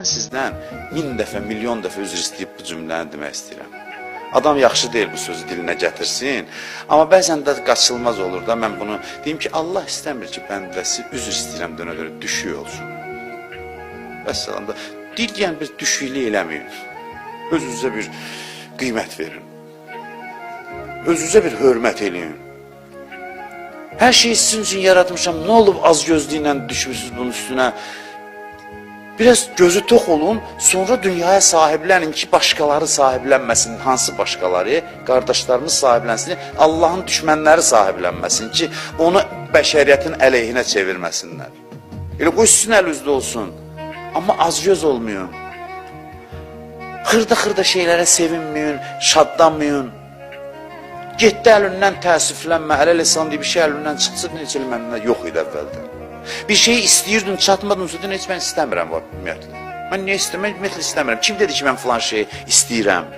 Sizdən 1000 dəfə, milyon dəfə üzr istəyib bu cümləni demək istəyirəm. Adam yaxşı deyil bu sözü dilinə gətirsin, amma bəzən də qaçılmaz olur da, mən bunu deyim ki, Allah istəmir ki, bəndəsi üzr istəyirəm dönə görə düşük olsun. Vəssalam da, deyən bir düşüklük eləməyin, özünüzə bir qiymət verin, özünüzə bir hörmət eləyin. Hər şeyi sizin üçün yaratmışam, nə olub az gözlüklə düşmüşsünüz bunun üstünə? Biraz gözü tox olun, sonra dünyaya sahiblənin ki, başqaları sahiblənməsin. Hansı başqaları? Qardaşlarımız sahiblənsin, Allahın düşmənləri sahiblənməsin ki, onu bəşəriyyətin əleyhinə çevirməsinlər. Elə qoy sizin əlinizdə olsun, amma azgöz olmayın. Xırda-xırda şeylərə sevinməyin, şadlanmayın. Getdi əlindən təəssüflənmə, ələ-lisan deyib bir şey əlindən çıxsa, necə məndən yox idi əvvəldən. Bir şeyi istəyirdin, çatmadın, heç mən istəmirəm, ümumiyyətlə. Mən niyə istəmirəm? Ümumiyyətlə istəmirəm. Kim dedi ki, mən filan şeyi istəyirəm?